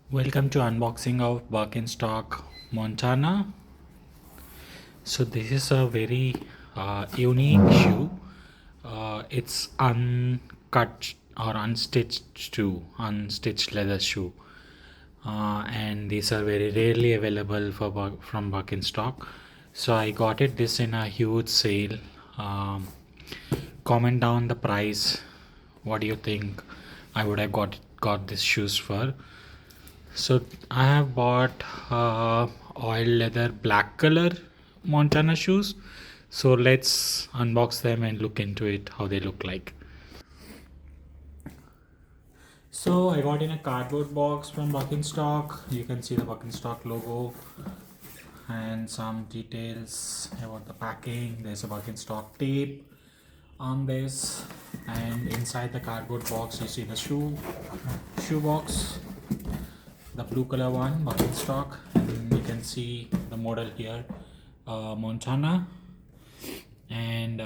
Welcome to unboxing of Birkenstock Montana. So this is a very unique shoe. It's uncut or unstitched shoe, unstitched leather shoe, and these are very rarely available from Birkenstock. So I got it this in a huge sale. Um, Comment down the price. What do you think I would have got these shoes for? So I have bought oil leather black color Montana shoes. So let's unbox them and look into it how they look like. So I got in a cardboard box from Birkenstock. You can see the Birkenstock logo and some details about the packing. There's a Birkenstock tape on this, and inside the cardboard box you see the shoe box, the blue color one, Birkenstock, and you can see the model here, Montana, and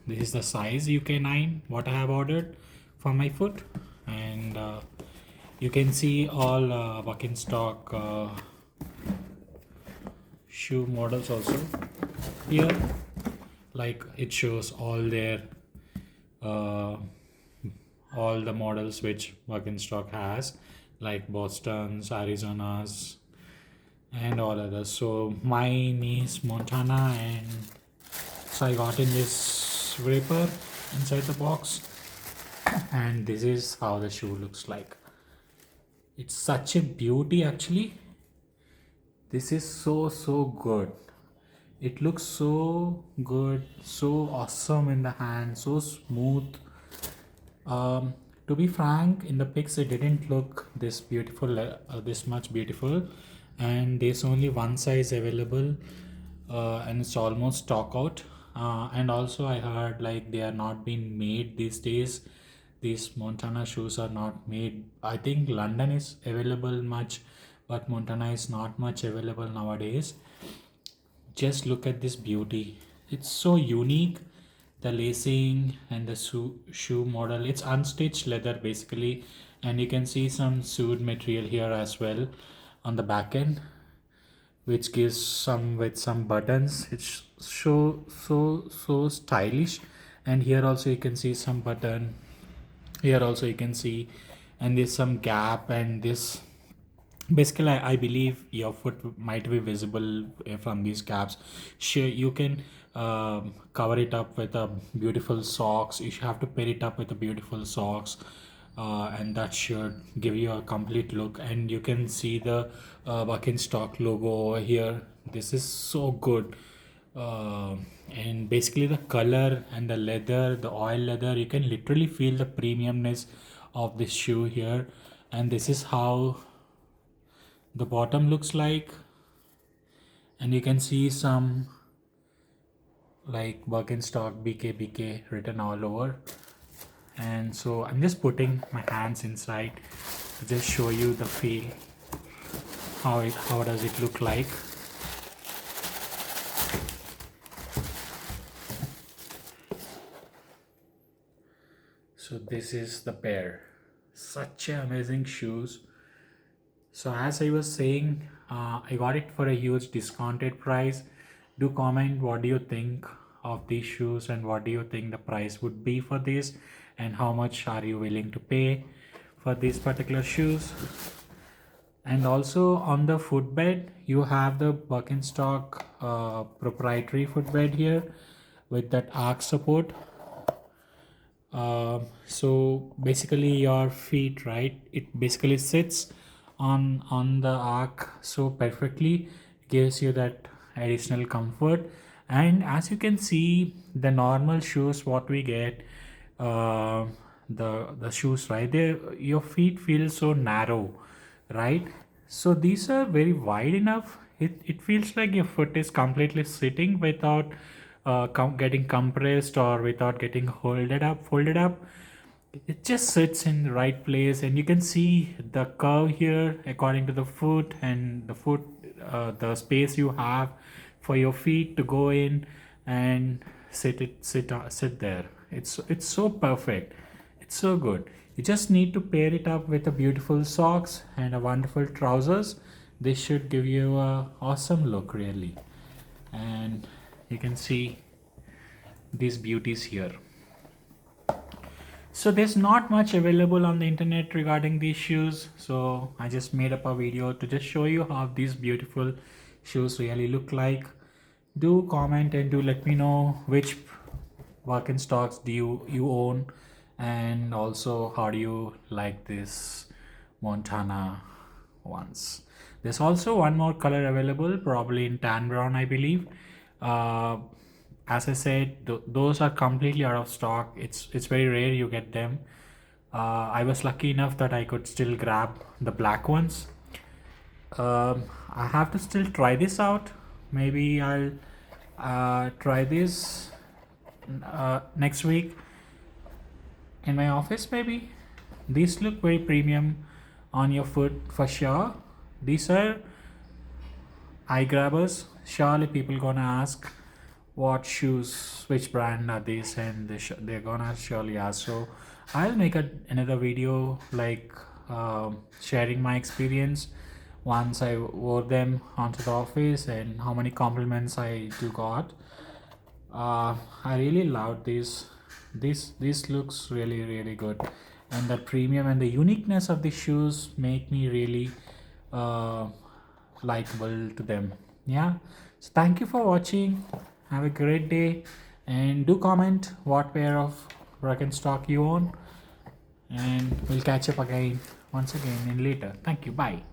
this is the size UK9 what I have ordered for my foot, and you can see all Birkenstock shoe models also here, like it shows uh, all the models which Birkenstock has, like Boston's, Arizona's, and all others. So mine is Montana, and so I got in this wrapper inside the box, and this is how the shoe looks like. It's such a beauty actually. This is so good. It looks so good, so awesome in the hand, so smooth. Um, to be frank, in the pics it didn't look this beautiful, this much beautiful, and there's only one size available, and it's almost stock out. And also, I heard like they are not being made these days. These Montana shoes are not made. I think London is available much, but Montana is not much available nowadays. Just look at this beauty. It's so unique. The lacing and the shoe model. It's unstitched leather basically, and you can see some sewed material here as well on the back end, which gives some with some buttons. It's so stylish, and here also you can see some button. Here also you can see, and there's some gap, and this basically I believe your foot might be visible from these caps. Sure, you can cover it up with a beautiful socks. You should have to pair it up with a beautiful socks, and that should give you a complete look. And you can see the Birkenstock logo over here. This is so good. uh, and basically the color and the leather, the oil leather, you can literally feel the premiumness of this shoe here. And this is how the bottom looks like, and you can see some like Birkenstock BK written all over. And so I'm just putting my hands inside to just show you the feel, how does it look like. So this is the pair. Such amazing shoes. So as I was saying, I got it for a huge discounted price. Do comment what do you think of these shoes, and what do you think the price would be for this, and how much are you willing to pay for these particular shoes. And also on the footbed, you have the Birkenstock proprietary footbed here with that arch support. So basically your feet, right, it basically sits on the arc so perfectly, gives you that additional comfort. And as you can see, the normal shoes what we get, uh, the shoes, right there, your feet feel so narrow, right? So these are very wide enough. It feels like your foot is completely sitting without getting compressed, or without getting folded up. It just sits in the right place, and you can see the curve here according to the foot, and the space you have for your feet to go in and sit there. It's so perfect. It's so good. You just need to pair it up with a beautiful socks and a wonderful trousers. This should give you a awesome look really. And you can see these beauties here. So there's not much available on the internet regarding these shoes, so I just made up a video to just show you how these beautiful shoes really look like. Do comment and do let me know which Birkenstocks do you own, and also how do you like this Montana ones. There's also one more color available, probably in tan brown, I believe. uh, as I said, those are completely out of stock. It's very rare you get them. I was lucky enough that I could still grab the black ones. I have to still try this out. Maybe I'll try this next week in my office. Maybe these look very premium on your foot for sure. These are eye grabbers. Surely people gonna ask what shoes, which brand are these, and they're gonna surely ask. So I'll make another video like sharing my experience once I wore them onto the office and how many compliments I do got. I really loved these. This looks really good, and the premium and the uniqueness of the shoes make me really uh, likable to them. Yeah. So thank you for watching. Have a great day, and do comment what pair of Birkenstock you own, and we'll catch up again once again in later. Thank you. Bye.